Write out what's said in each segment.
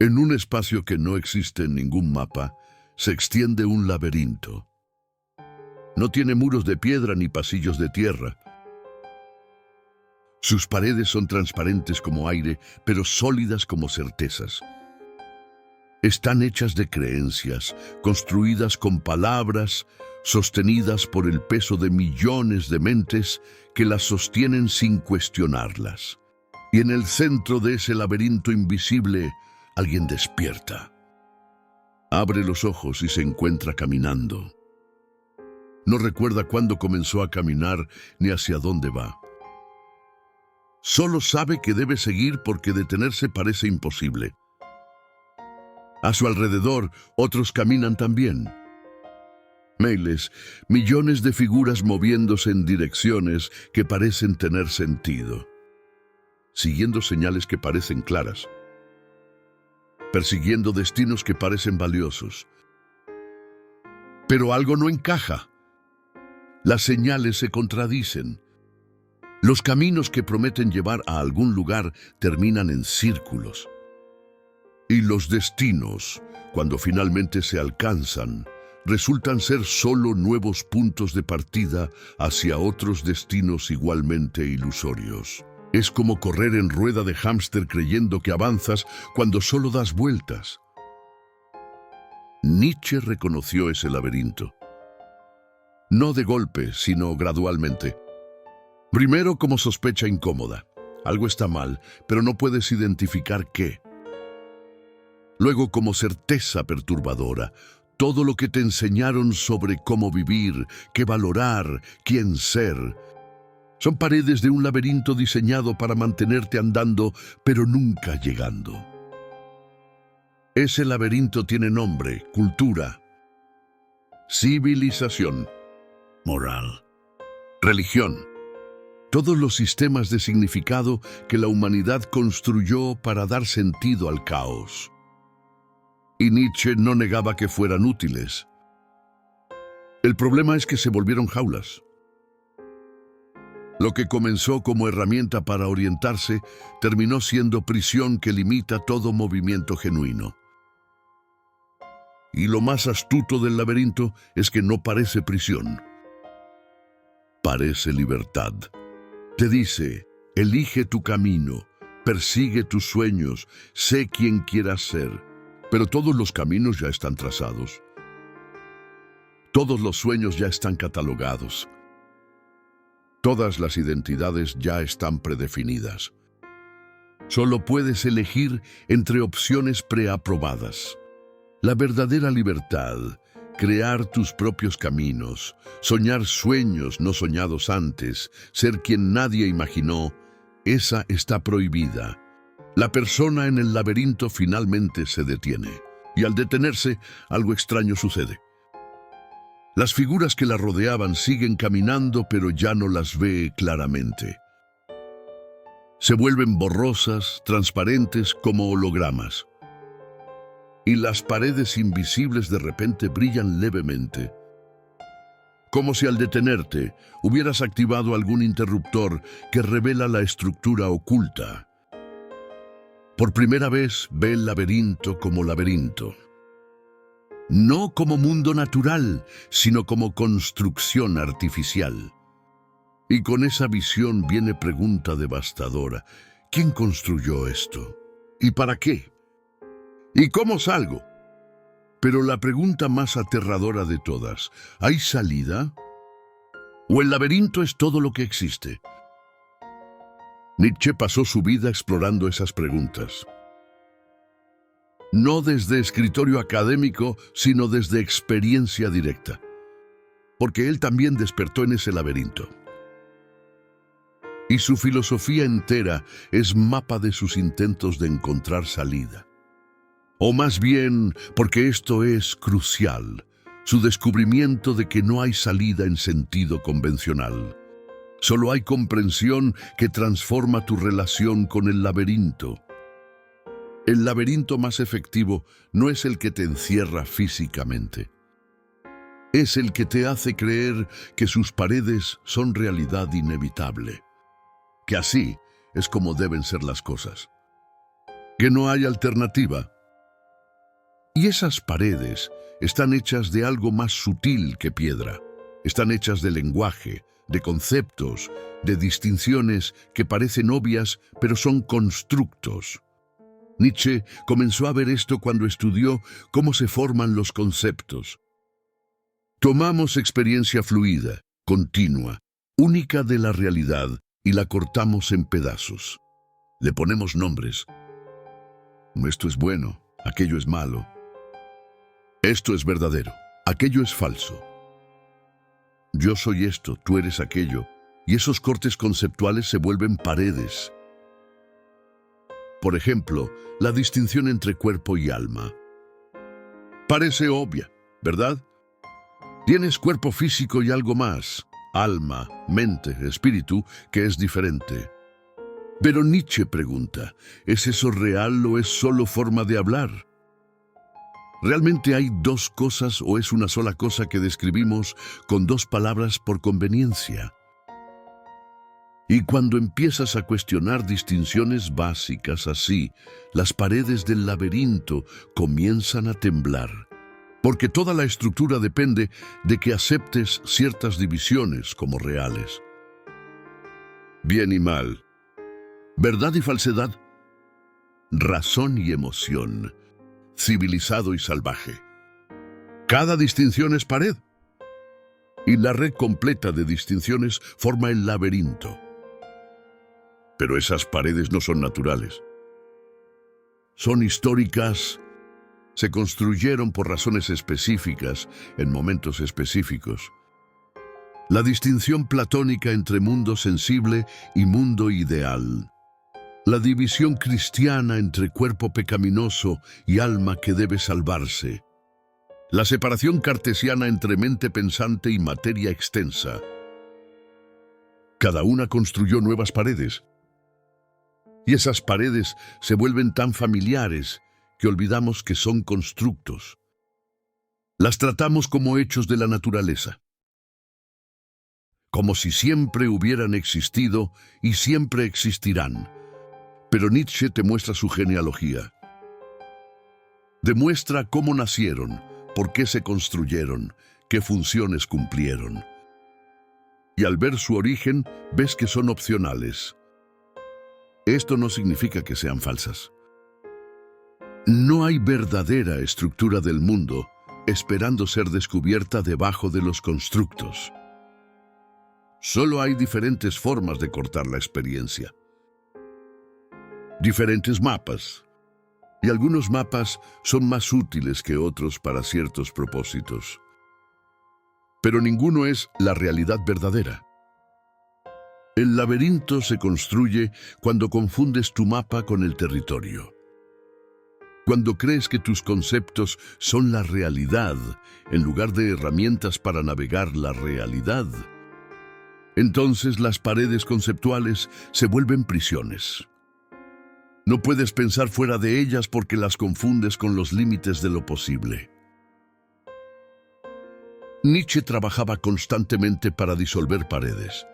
En un espacio que no existe en ningún mapa, se extiende un laberinto. No tiene muros de piedra ni pasillos de tierra. Sus paredes son transparentes como aire, pero sólidas como certezas. Están hechas de creencias, construidas con palabras, sostenidas por el peso de millones de mentes que las sostienen sin cuestionarlas. Y en el centro de ese laberinto invisible, alguien despierta. Abre los ojos y se encuentra caminando. No recuerda cuándo comenzó a caminar ni hacia dónde va. Solo sabe que debe seguir porque detenerse parece imposible. A su alrededor, otros caminan también. Miles, millones de figuras moviéndose en direcciones que parecen tener sentido, siguiendo señales que parecen claras, persiguiendo destinos que parecen valiosos. Pero algo no encaja. Las señales se contradicen. Los caminos que prometen llevar a algún lugar terminan en círculos. Y los destinos, cuando finalmente se alcanzan, resultan ser solo nuevos puntos de partida hacia otros destinos igualmente ilusorios. Es como correr en rueda de hámster creyendo que avanzas cuando solo das vueltas. Nietzsche reconoció ese laberinto. No de golpe, sino gradualmente. Primero como sospecha incómoda. Algo está mal, pero no puedes identificar qué. Luego como certeza perturbadora. Todo lo que te enseñaron sobre cómo vivir, qué valorar, quién ser. Son paredes de un laberinto diseñado para mantenerte andando, pero nunca llegando. Ese laberinto tiene nombre, cultura, civilización, moral, religión. Todos los sistemas de significado que la humanidad construyó para dar sentido al caos. Y Nietzsche no negaba que fueran útiles. El problema es que se volvieron jaulas. Lo que comenzó como herramienta para orientarse terminó siendo prisión que limita todo movimiento genuino. Y lo más astuto del laberinto es que no parece prisión. Parece libertad. Te dice, elige tu camino, persigue tus sueños, sé quién quieras ser. Pero todos los caminos ya están trazados. Todos los sueños ya están catalogados. Todas las identidades ya están predefinidas. Solo puedes elegir entre opciones preaprobadas. La verdadera libertad, crear tus propios caminos, soñar sueños no soñados antes, ser quien nadie imaginó, esa está prohibida. La persona en el laberinto finalmente se detiene, y al detenerse, algo extraño sucede. Las figuras que la rodeaban siguen caminando, pero ya no las ve claramente. Se vuelven borrosas, transparentes como hologramas. Y las paredes invisibles de repente brillan levemente. Como si al detenerte, hubieras activado algún interruptor que revela la estructura oculta. Por primera vez ve el laberinto como laberinto. No como mundo natural, sino como construcción artificial. Y con esa visión viene pregunta devastadora. ¿Quién construyó esto? ¿Y para qué? ¿Y cómo salgo? Pero la pregunta más aterradora de todas, ¿hay salida? ¿O el laberinto es todo lo que existe? Nietzsche pasó su vida explorando esas preguntas. No desde escritorio académico, sino desde experiencia directa. Porque él también despertó en ese laberinto. Y su filosofía entera es mapa de sus intentos de encontrar salida. O más bien, porque esto es crucial, su descubrimiento de que no hay salida en sentido convencional. Solo hay comprensión que transforma tu relación con el laberinto. El laberinto más efectivo no es el que te encierra físicamente. Es el que te hace creer que sus paredes son realidad inevitable. Que así es como deben ser las cosas. Que no hay alternativa, Y esas paredes están hechas de algo más sutil que piedra. Están hechas de lenguaje, de conceptos, de distinciones que parecen obvias, pero son constructos. Nietzsche comenzó a ver esto cuando estudió cómo se forman los conceptos. Tomamos experiencia fluida, continua, única de la realidad y la cortamos en pedazos. Le ponemos nombres. Esto es bueno, aquello es malo. Esto es verdadero, aquello es falso. Yo soy esto, tú eres aquello, y esos cortes conceptuales se vuelven paredes. Por ejemplo, la distinción entre cuerpo y alma. Parece obvia, ¿verdad? Tienes cuerpo físico y algo más, alma, mente, espíritu, que es diferente. Pero Nietzsche pregunta, ¿es eso real o es solo forma de hablar? ¿Realmente hay dos cosas o es una sola cosa que describimos con dos palabras por conveniencia? Y cuando empiezas a cuestionar distinciones básicas así, las paredes del laberinto comienzan a temblar. Porque toda la estructura depende de que aceptes ciertas divisiones como reales. Bien y mal, verdad y falsedad, razón y emoción, civilizado y salvaje. Cada distinción es pared, y la red completa de distinciones forma el laberinto. Pero esas paredes no son naturales. Son históricas, se construyeron por razones específicas en momentos específicos. La distinción platónica entre mundo sensible y mundo ideal. La división cristiana entre cuerpo pecaminoso y alma que debe salvarse. La separación cartesiana entre mente pensante y materia extensa. Cada una construyó nuevas paredes. Y esas paredes se vuelven tan familiares que olvidamos que son constructos. Las tratamos como hechos de la naturaleza. Como si siempre hubieran existido y siempre existirán. Pero Nietzsche te muestra su genealogía. Demuestra cómo nacieron, por qué se construyeron, qué funciones cumplieron. Y al ver su origen, ves que son opcionales. Esto no significa que sean falsas. No hay verdadera estructura del mundo esperando ser descubierta debajo de los constructos. Solo hay diferentes formas de cortar la experiencia. Diferentes mapas. Y algunos mapas son más útiles que otros para ciertos propósitos. Pero ninguno es la realidad verdadera. El laberinto se construye cuando confundes tu mapa con el territorio. Cuando crees que tus conceptos son la realidad, en lugar de herramientas para navegar la realidad, entonces las paredes conceptuales se vuelven prisiones. No puedes pensar fuera de ellas porque las confundes con los límites de lo posible. Nietzsche trabajaba constantemente para disolver paredes,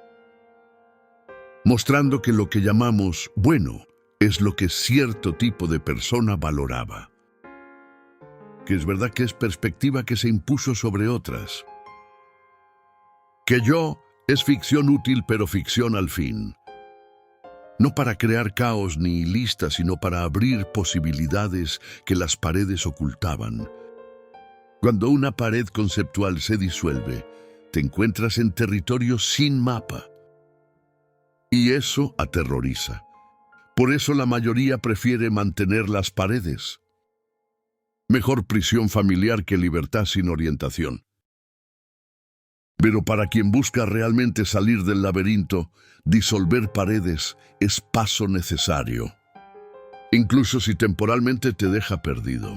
mostrando que lo que llamamos bueno es lo que cierto tipo de persona valoraba. Que es verdad que es perspectiva que se impuso sobre otras. Que yo es ficción útil pero ficción al fin. No para crear caos ni listas, sino para abrir posibilidades que las paredes ocultaban. Cuando una pared conceptual se disuelve, te encuentras en territorio sin mapa. Y eso aterroriza. Por eso la mayoría prefiere mantener las paredes. Mejor prisión familiar que libertad sin orientación. Pero para quien busca realmente salir del laberinto, disolver paredes es paso necesario, incluso si temporalmente te deja perdido.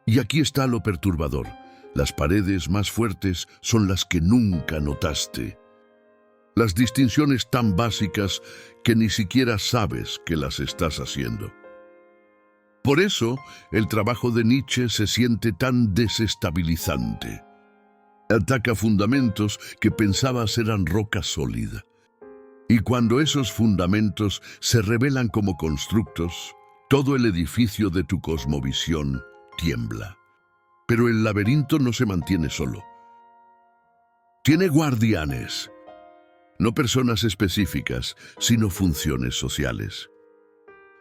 Y aquí está lo perturbador. Las paredes más fuertes son las que nunca notaste. Las distinciones tan básicas que ni siquiera sabes que las estás haciendo. Por eso, el trabajo de Nietzsche se siente tan desestabilizante. Ataca fundamentos que pensabas eran roca sólida. Y cuando esos fundamentos se revelan como constructos, todo el edificio de tu cosmovisión tiembla. Pero el laberinto no se mantiene solo. Tiene guardianes, no personas específicas, sino funciones sociales.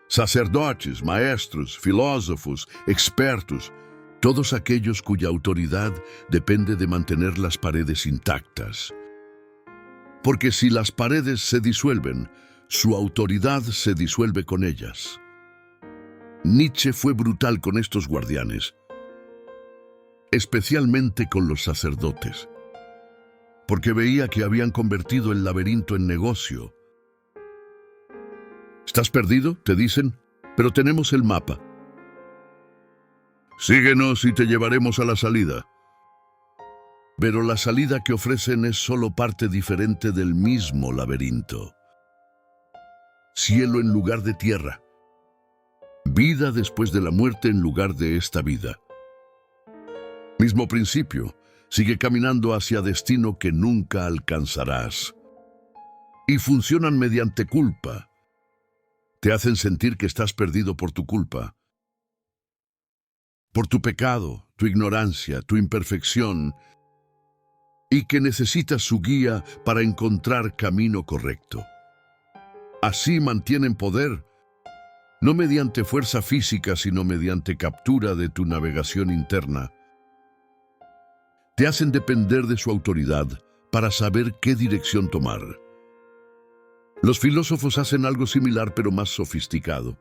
Sacerdotes, maestros, filósofos, expertos, todos aquellos cuya autoridad depende de mantener las paredes intactas. Porque si las paredes se disuelven, su autoridad se disuelve con ellas. Nietzsche fue brutal con estos guardianes, especialmente con los sacerdotes, porque veía que habían convertido el laberinto en negocio. ¿Estás perdido?, te dicen, pero tenemos el mapa. Síguenos y te llevaremos a la salida. Pero la salida que ofrecen es solo parte diferente del mismo laberinto. Cielo en lugar de tierra. Vida después de la muerte en lugar de esta vida. Mismo principio, sigue caminando hacia destino que nunca alcanzarás. Y funcionan mediante culpa. Te hacen sentir que estás perdido por tu culpa, por tu pecado, tu ignorancia, tu imperfección, y que necesitas su guía para encontrar camino correcto. Así mantienen poder, no mediante fuerza física, sino mediante captura de tu navegación interna. Te hacen depender de su autoridad para saber qué dirección tomar. Los filósofos hacen algo similar pero más sofisticado.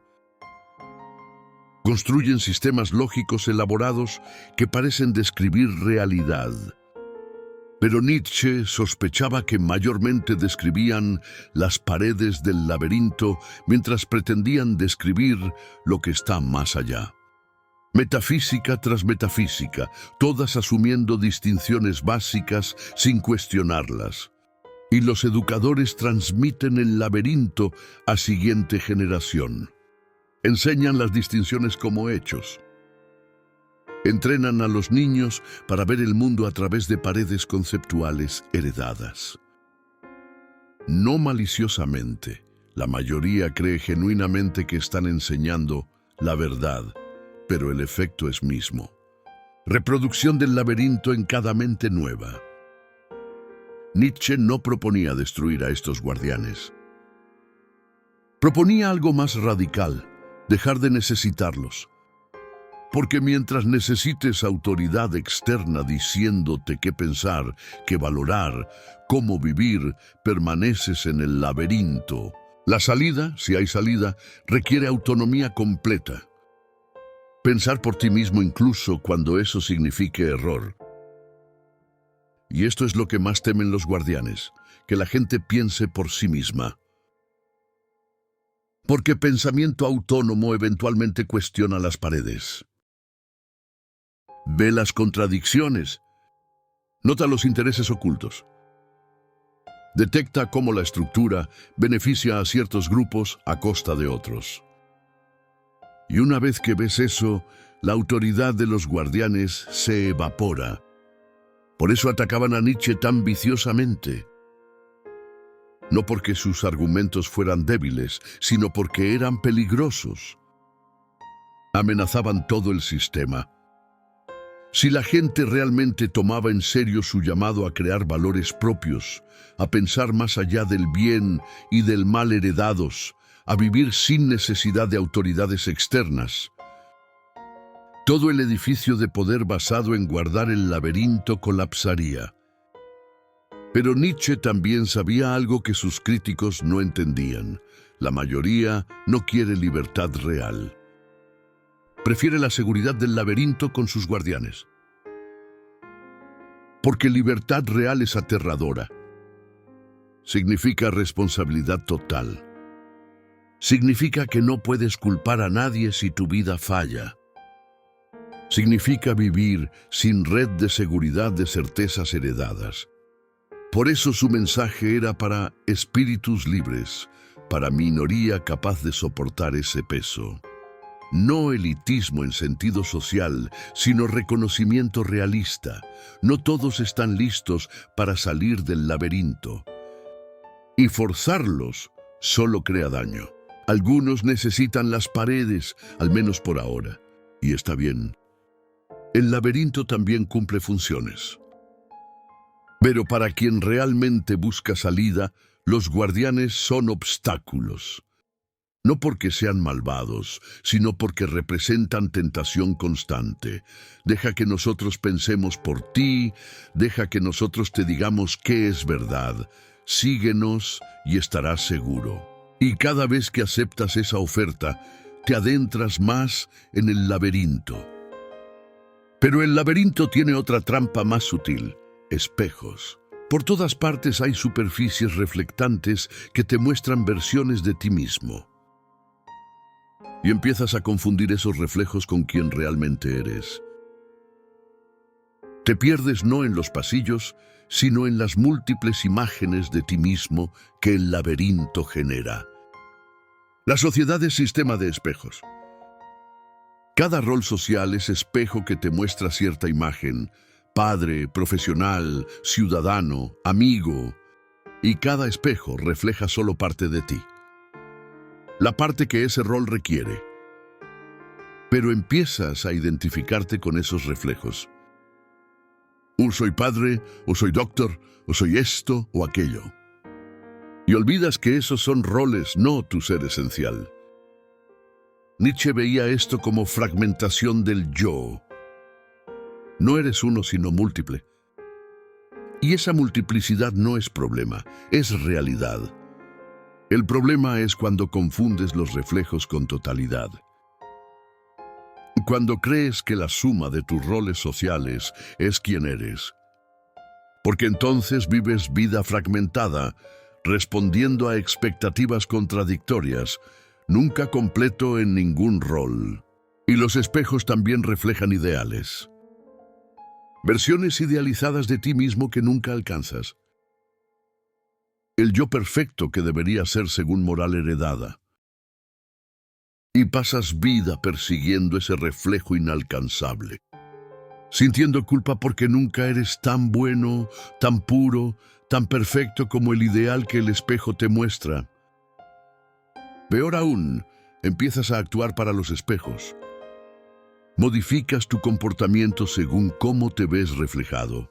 Construyen sistemas lógicos elaborados que parecen describir realidad. Pero Nietzsche sospechaba que mayormente describían las paredes del laberinto mientras pretendían describir lo que está más allá. Metafísica tras metafísica, todas asumiendo distinciones básicas sin cuestionarlas. Y los educadores transmiten el laberinto a siguiente generación. Enseñan las distinciones como hechos. Entrenan a los niños para ver el mundo a través de paredes conceptuales heredadas. No maliciosamente, la mayoría cree genuinamente que están enseñando la verdad, pero el efecto es mismo. Reproducción del laberinto en cada mente nueva. Nietzsche no proponía destruir a estos guardianes. Proponía algo más radical, dejar de necesitarlos. Porque mientras necesites autoridad externa diciéndote qué pensar, qué valorar, cómo vivir, permaneces en el laberinto. La salida, si hay salida, requiere autonomía completa. Pensar por ti mismo incluso cuando eso signifique error. Y esto es lo que más temen los guardianes, que la gente piense por sí misma. Porque pensamiento autónomo eventualmente cuestiona las paredes. Ve las contradicciones. Nota los intereses ocultos. Detecta cómo la estructura beneficia a ciertos grupos a costa de otros. Y una vez que ves eso, la autoridad de los guardianes se evapora. Por eso atacaban a Nietzsche tan viciosamente. No porque sus argumentos fueran débiles, sino porque eran peligrosos. Amenazaban todo el sistema. Si la gente realmente tomaba en serio su llamado a crear valores propios, a pensar más allá del bien y del mal heredados, a vivir sin necesidad de autoridades externas, todo el edificio de poder basado en guardar el laberinto colapsaría. Pero Nietzsche también sabía algo que sus críticos no entendían. La mayoría no quiere libertad real. Prefiere la seguridad del laberinto con sus guardianes. Porque libertad real es aterradora. Significa responsabilidad total. Significa que no puedes culpar a nadie si tu vida falla. Significa vivir sin red de seguridad de certezas heredadas. Por eso su mensaje era para espíritus libres, para minoría capaz de soportar ese peso. No elitismo en sentido social, sino reconocimiento realista. No todos están listos para salir del laberinto. Y forzarlos solo crea daño. Algunos necesitan las paredes, al menos por ahora. Y está bien. El laberinto también cumple funciones. Pero para quien realmente busca salida, los guardianes son obstáculos. No porque sean malvados, sino porque representan tentación constante. Deja que nosotros pensemos por ti, deja que nosotros te digamos qué es verdad. Síguenos y estarás seguro. Y cada vez que aceptas esa oferta, te adentras más en el laberinto. Pero el laberinto tiene otra trampa más sutil: espejos. Por todas partes hay superficies reflectantes que te muestran versiones de ti mismo. Y empiezas a confundir esos reflejos con quien realmente eres. Te pierdes no en los pasillos, sino en las múltiples imágenes de ti mismo que el laberinto genera. La sociedad es sistema de espejos. Cada rol social es espejo que te muestra cierta imagen: padre, profesional, ciudadano, amigo. Y cada espejo refleja solo parte de ti, la parte que ese rol requiere. Pero empiezas a identificarte con esos reflejos. Soy padre, o soy doctor, o soy esto o aquello. Y olvidas que esos son roles, no tu ser esencial. Nietzsche veía esto como fragmentación del yo. No eres uno sino múltiple. Y esa multiplicidad no es problema, es realidad. El problema es cuando confundes los reflejos con totalidad. Cuando crees que la suma de tus roles sociales es quien eres. Porque entonces vives vida fragmentada, respondiendo a expectativas contradictorias, nunca completo en ningún rol. Y los espejos también reflejan ideales. Versiones idealizadas de ti mismo que nunca alcanzas. El yo perfecto que debería ser según moral heredada. Y pasas vida persiguiendo ese reflejo inalcanzable, sintiendo culpa porque nunca eres tan bueno, tan puro, tan perfecto como el ideal que el espejo te muestra. Peor aún, empiezas a actuar para los espejos. Modificas tu comportamiento según cómo te ves reflejado.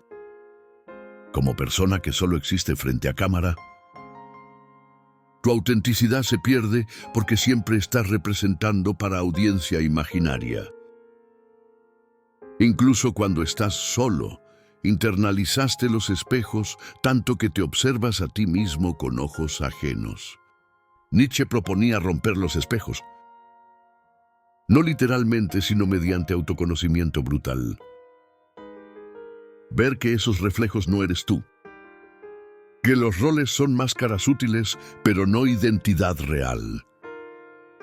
Como persona que solo existe frente a cámara, tu autenticidad se pierde porque siempre estás representando para audiencia imaginaria. Incluso cuando estás solo, internalizaste los espejos tanto que te observas a ti mismo con ojos ajenos. Nietzsche proponía romper los espejos. No literalmente, sino mediante autoconocimiento brutal. Ver que esos reflejos no eres tú. Que los roles son máscaras útiles, pero no identidad real.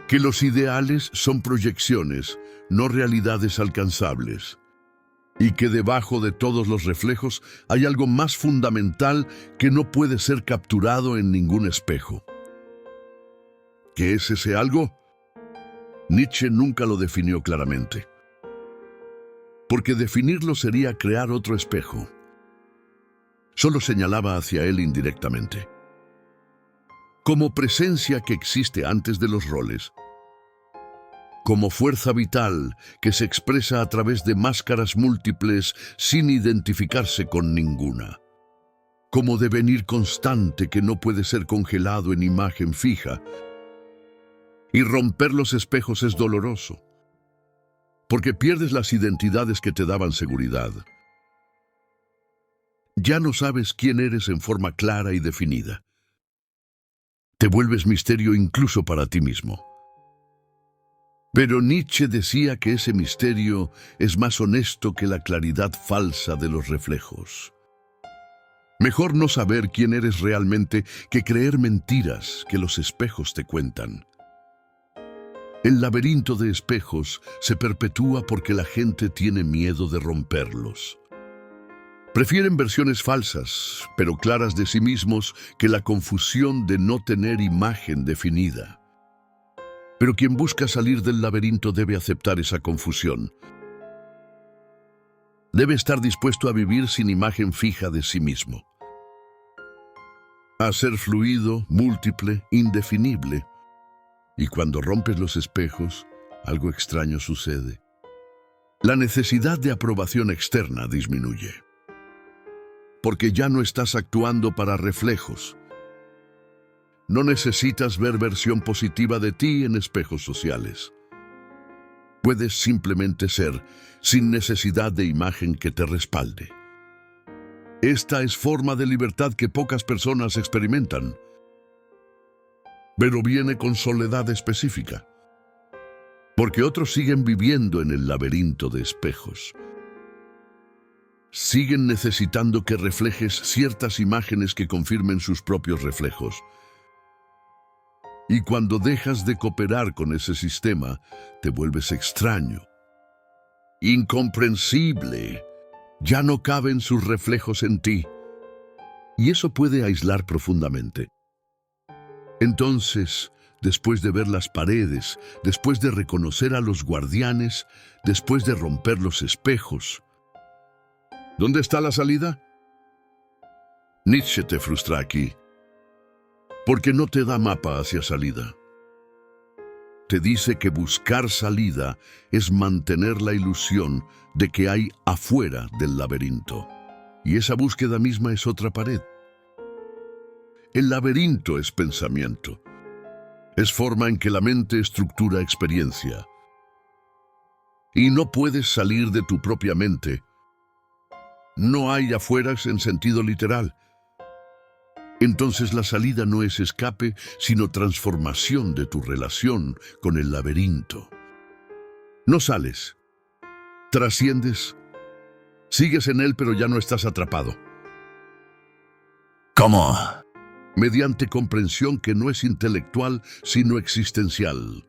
Que los ideales son proyecciones, no realidades alcanzables. Y que debajo de todos los reflejos hay algo más fundamental que no puede ser capturado en ningún espejo. ¿Qué es ese algo? Nietzsche nunca lo definió claramente. Porque definirlo sería crear otro espejo. Solo señalaba hacia él indirectamente. Como presencia que existe antes de los roles. Como fuerza vital que se expresa a través de máscaras múltiples sin identificarse con ninguna. Como devenir constante que no puede ser congelado en imagen fija. Y romper los espejos es doloroso. Porque pierdes las identidades que te daban seguridad. Ya no sabes quién eres en forma clara y definida. Te vuelves misterio incluso para ti mismo. Pero Nietzsche decía que ese misterio es más honesto que la claridad falsa de los reflejos. Mejor no saber quién eres realmente que creer mentiras que los espejos te cuentan. El laberinto de espejos se perpetúa porque la gente tiene miedo de romperlos. Prefieren versiones falsas, pero claras de sí mismos, que la confusión de no tener imagen definida. Pero quien busca salir del laberinto debe aceptar esa confusión. Debe estar dispuesto a vivir sin imagen fija de sí mismo. A ser fluido, múltiple, indefinible. Y cuando rompes los espejos, algo extraño sucede. La necesidad de aprobación externa disminuye, porque ya no estás actuando para reflejos. No necesitas ver versión positiva de ti en espejos sociales. Puedes simplemente ser, sin necesidad de imagen que te respalde. Esta es forma de libertad que pocas personas experimentan, pero viene con soledad específica, porque otros siguen viviendo en el laberinto de espejos. Siguen necesitando que reflejes ciertas imágenes que confirmen sus propios reflejos. Y cuando dejas de cooperar con ese sistema, te vuelves extraño, incomprensible. Ya no caben sus reflejos en ti. Y eso puede aislar profundamente. Entonces, después de ver las paredes, después de reconocer a los guardianes, después de romper los espejos, ¿dónde está la salida? Nietzsche te frustra aquí, porque no te da mapa hacia salida. Te dice que buscar salida es mantener la ilusión de que hay afuera del laberinto. Y esa búsqueda misma es otra pared. El laberinto es pensamiento. Es forma en que la mente estructura experiencia. Y no puedes salir de tu propia mente. No hay afueras en sentido literal. Entonces la salida no es escape, sino transformación de tu relación con el laberinto. No sales, trasciendes, sigues en él, pero ya no estás atrapado. ¿Cómo? Mediante comprensión que no es intelectual, sino existencial.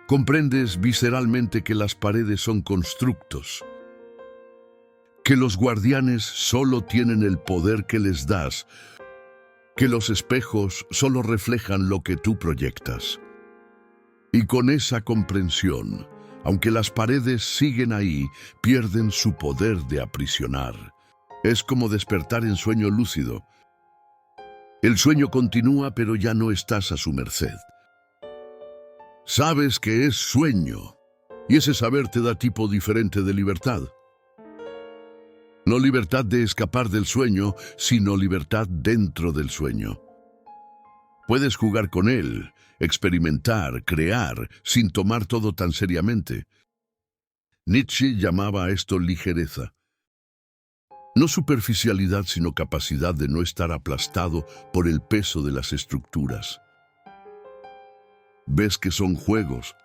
Comprendes visceralmente que las paredes son constructos, que los guardianes solo tienen el poder que les das, que los espejos solo reflejan lo que tú proyectas. Y con esa comprensión, aunque las paredes siguen ahí, pierden su poder de aprisionar. Es como despertar en sueño lúcido. El sueño continúa, pero ya no estás a su merced. Sabes que es sueño, y ese saber te da tipo diferente de libertad. No libertad de escapar del sueño, sino libertad dentro del sueño. Puedes jugar con él, experimentar, crear, sin tomar todo tan seriamente. Nietzsche llamaba a esto ligereza. No superficialidad, sino capacidad de no estar aplastado por el peso de las estructuras. Ves que son juegos.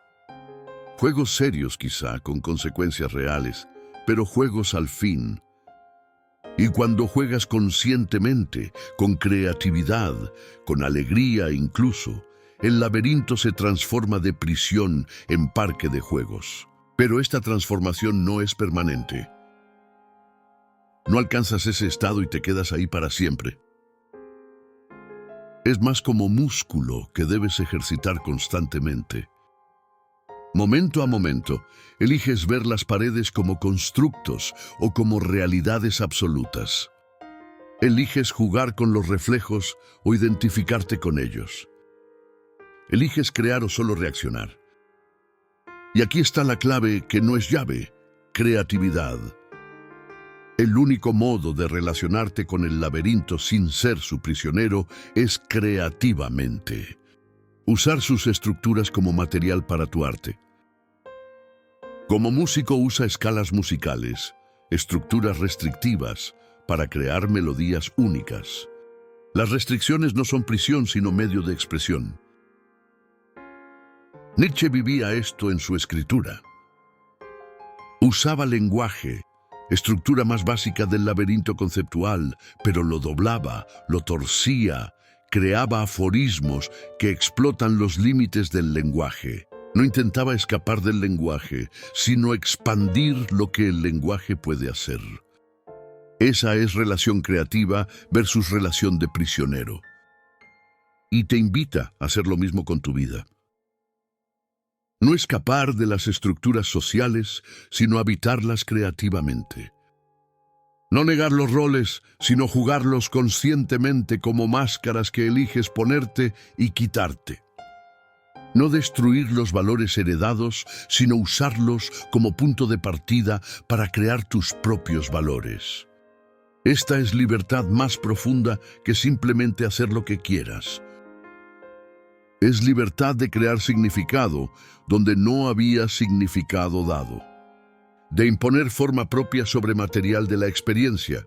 Juegos serios quizá, con consecuencias reales, pero juegos al fin. Y cuando juegas conscientemente, con creatividad, con alegría incluso, el laberinto se transforma de prisión en parque de juegos. Pero esta transformación no es permanente. No alcanzas ese estado y te quedas ahí para siempre. Es más como músculo que debes ejercitar constantemente. Momento a momento, eliges ver las paredes como constructos o como realidades absolutas. Eliges jugar con los reflejos o identificarte con ellos. Eliges crear o solo reaccionar. Y aquí está la clave que no es llave: creatividad. El único modo de relacionarte con el laberinto sin ser su prisionero es creativamente. Usar sus estructuras como material para tu arte. Como músico usa escalas musicales, estructuras restrictivas, para crear melodías únicas. Las restricciones no son prisión, sino medio de expresión. Nietzsche vivía esto en su escritura. Usaba lenguaje, estructura más básica del laberinto conceptual, pero lo doblaba, lo torcía, creaba aforismos que explotan los límites del lenguaje. No intentaba escapar del lenguaje, sino expandir lo que el lenguaje puede hacer. Esa es relación creativa versus relación de prisionero. Y te invita a hacer lo mismo con tu vida. No escapar de las estructuras sociales, sino habitarlas creativamente. No negar los roles, sino jugarlos conscientemente como máscaras que eliges ponerte y quitarte. No destruir los valores heredados, sino usarlos como punto de partida para crear tus propios valores. Esta es libertad más profunda que simplemente hacer lo que quieras. Es libertad de crear significado donde no había significado dado. De imponer forma propia sobre material de la experiencia.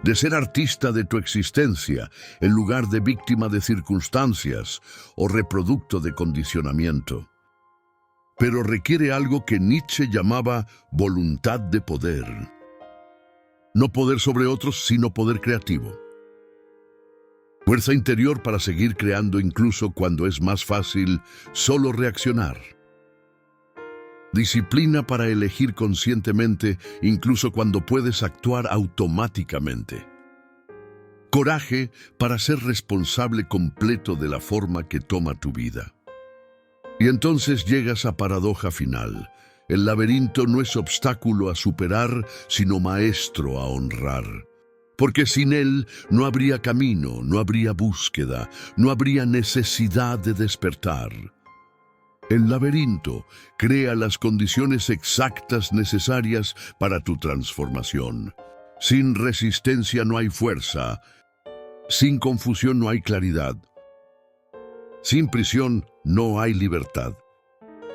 De ser artista de tu existencia en lugar de víctima de circunstancias o reproducto de condicionamiento. Pero requiere algo que Nietzsche llamaba voluntad de poder. No poder sobre otros, sino poder creativo. Fuerza interior para seguir creando incluso cuando es más fácil solo reaccionar. Disciplina para elegir conscientemente incluso cuando puedes actuar automáticamente. Coraje para ser responsable completo de la forma que toma tu vida. Y entonces llegas a paradoja final. El laberinto no es obstáculo a superar, sino maestro a honrar. Porque sin él no habría camino, no habría búsqueda, no habría necesidad de despertar. El laberinto crea las condiciones exactas necesarias para tu transformación. Sin resistencia no hay fuerza. Sin confusión no hay claridad. Sin prisión no hay libertad.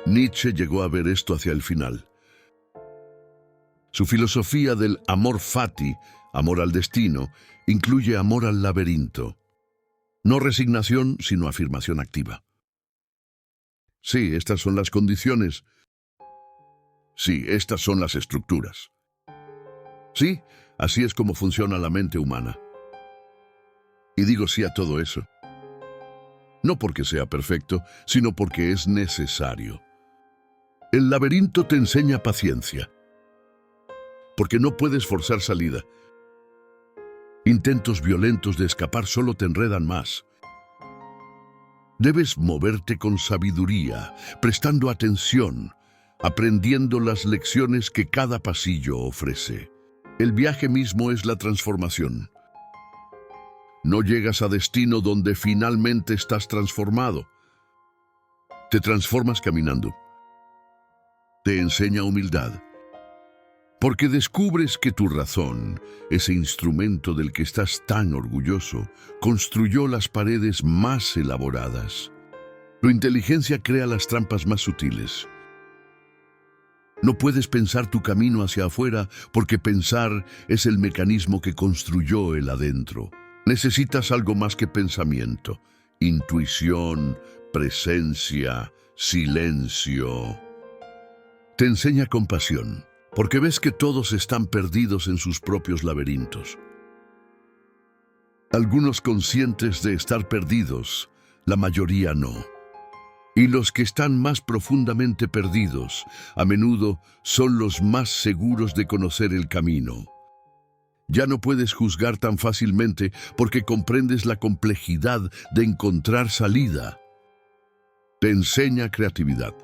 Nietzsche llegó a ver esto hacia el final. Su filosofía del amor fati, amor al destino, incluye amor al laberinto. No resignación, sino afirmación activa. Sí, estas son las condiciones. Sí, estas son las estructuras. Sí, así es como funciona la mente humana. Y digo sí a todo eso. No porque sea perfecto, sino porque es necesario. El laberinto te enseña paciencia, porque no puedes forzar salida. Intentos violentos de escapar solo te enredan más. Debes moverte con sabiduría, prestando atención, aprendiendo las lecciones que cada pasillo ofrece. El viaje mismo es la transformación. No llegas a destino donde finalmente estás transformado. Te transformas caminando. Te enseña humildad. Porque descubres que tu razón, ese instrumento del que estás tan orgulloso, construyó las paredes más elaboradas. Tu inteligencia crea las trampas más sutiles. No puedes pensar tu camino hacia afuera porque pensar es el mecanismo que construyó el adentro. Necesitas algo más que pensamiento, intuición, presencia, silencio. Te enseña compasión. Porque ves que todos están perdidos en sus propios laberintos. Algunos conscientes de estar perdidos, la mayoría no. Y los que están más profundamente perdidos, a menudo son los más seguros de conocer el camino. Ya no puedes juzgar tan fácilmente porque comprendes la complejidad de encontrar salida. Te enseña creatividad.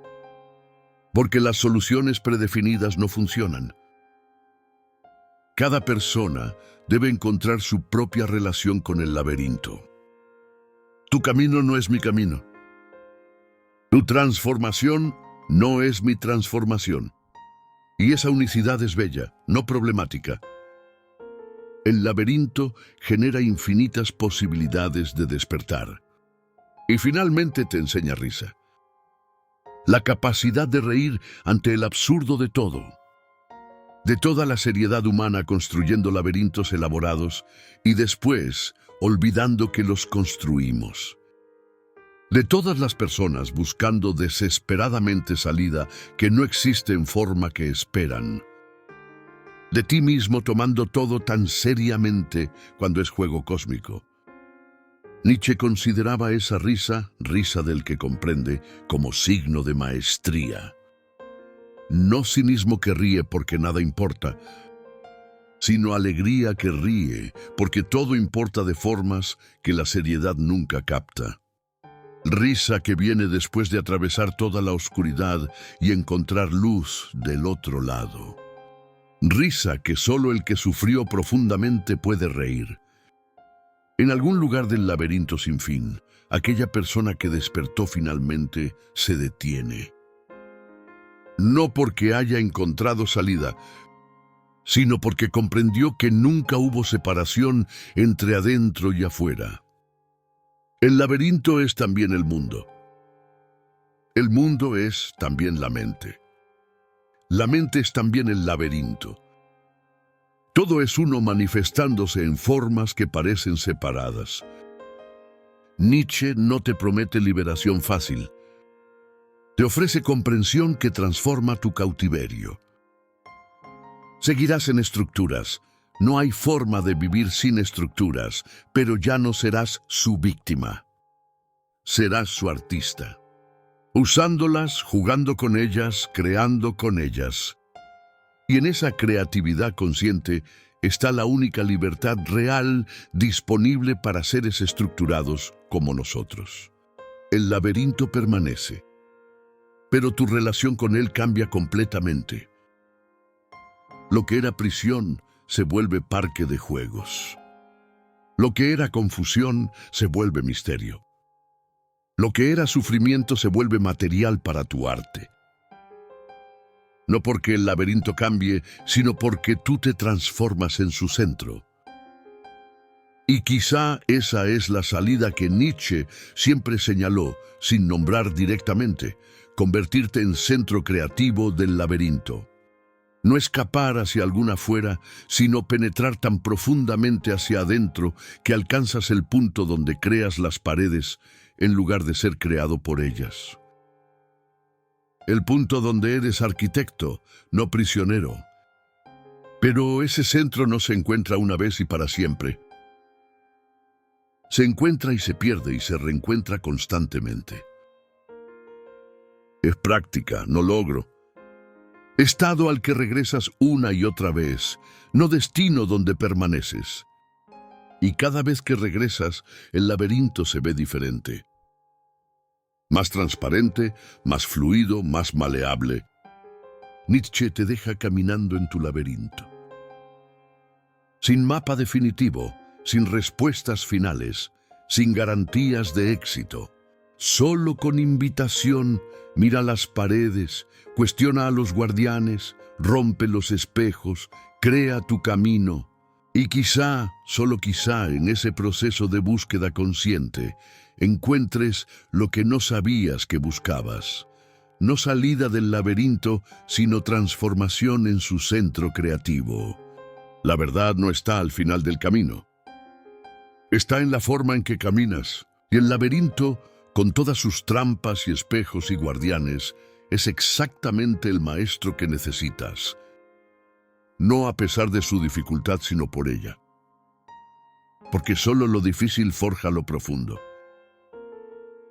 Porque las soluciones predefinidas no funcionan. Cada persona debe encontrar su propia relación con el laberinto. Tu camino no es mi camino. Tu transformación no es mi transformación. Y esa unicidad es bella, no problemática. El laberinto genera infinitas posibilidades de despertar. Y finalmente te enseña risa. La capacidad de reír ante el absurdo de todo. De toda la seriedad humana construyendo laberintos elaborados y después olvidando que los construimos. De todas las personas buscando desesperadamente salida que no existe en forma que esperan. De ti mismo tomando todo tan seriamente cuando es juego cósmico. Nietzsche consideraba esa risa, risa del que comprende, como signo de maestría. No cinismo que ríe porque nada importa, sino alegría que ríe porque todo importa de formas que la seriedad nunca capta. Risa que viene después de atravesar toda la oscuridad y encontrar luz del otro lado. Risa que solo el que sufrió profundamente puede reír. En algún lugar del laberinto sin fin, aquella persona que despertó finalmente se detiene. No porque haya encontrado salida, sino porque comprendió que nunca hubo separación entre adentro y afuera. El laberinto es también el mundo. El mundo es también la mente. La mente es también el laberinto. Todo es uno manifestándose en formas que parecen separadas. Nietzsche no te promete liberación fácil. Te ofrece comprensión que transforma tu cautiverio. Seguirás en estructuras. No hay forma de vivir sin estructuras, pero ya no serás su víctima. Serás su artista. Usándolas, jugando con ellas, creando con ellas. Y en esa creatividad consciente está la única libertad real disponible para seres estructurados como nosotros. El laberinto permanece, pero tu relación con él cambia completamente. Lo que era prisión se vuelve parque de juegos. Lo que era confusión se vuelve misterio. Lo que era sufrimiento se vuelve material para tu arte. No porque el laberinto cambie, sino porque tú te transformas en su centro. Y quizá esa es la salida que Nietzsche siempre señaló, sin nombrar directamente: convertirte en centro creativo del laberinto. No escapar hacia alguna afuera, sino penetrar tan profundamente hacia adentro que alcanzas el punto donde creas las paredes en lugar de ser creado por ellas. El punto donde eres arquitecto, no prisionero. Pero ese centro no se encuentra una vez y para siempre. Se encuentra y se pierde y se reencuentra constantemente. Es práctica, no logro. Estado al que regresas una y otra vez, no destino donde permaneces. Y cada vez que regresas, el laberinto se ve diferente. Más transparente, más fluido, más maleable. Nietzsche te deja caminando en tu laberinto. Sin mapa definitivo, sin respuestas finales, sin garantías de éxito. Solo con invitación, mira las paredes, cuestiona a los guardianes, rompe los espejos, crea tu camino. Y quizá, solo quizá, en ese proceso de búsqueda consciente, encuentres lo que no sabías que buscabas. No salida del laberinto, sino transformación en su centro creativo. La verdad no está al final del camino. Está en la forma en que caminas. Y el laberinto, con todas sus trampas y espejos y guardianes, es exactamente el maestro que necesitas. No a pesar de su dificultad, sino por ella. Porque solo lo difícil forja lo profundo.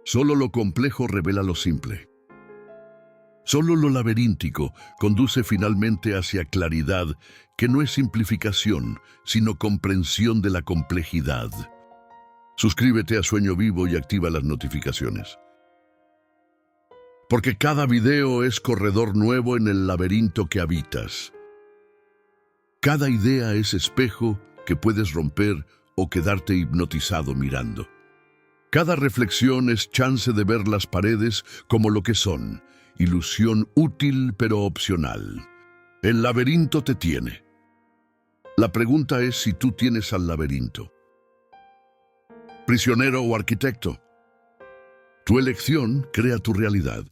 Solo lo complejo revela lo simple. Solo lo laberíntico conduce finalmente hacia claridad, que no es simplificación, sino comprensión de la complejidad. Suscríbete a Sueño Vivo y activa las notificaciones. Porque cada video es corredor nuevo en el laberinto que habitas. Cada idea es espejo que puedes romper o quedarte hipnotizado mirando. Cada reflexión es chance de ver las paredes como lo que son, ilusión útil pero opcional. El laberinto te tiene. La pregunta es si tú tienes al laberinto. Prisionero o arquitecto. Tu elección crea tu realidad.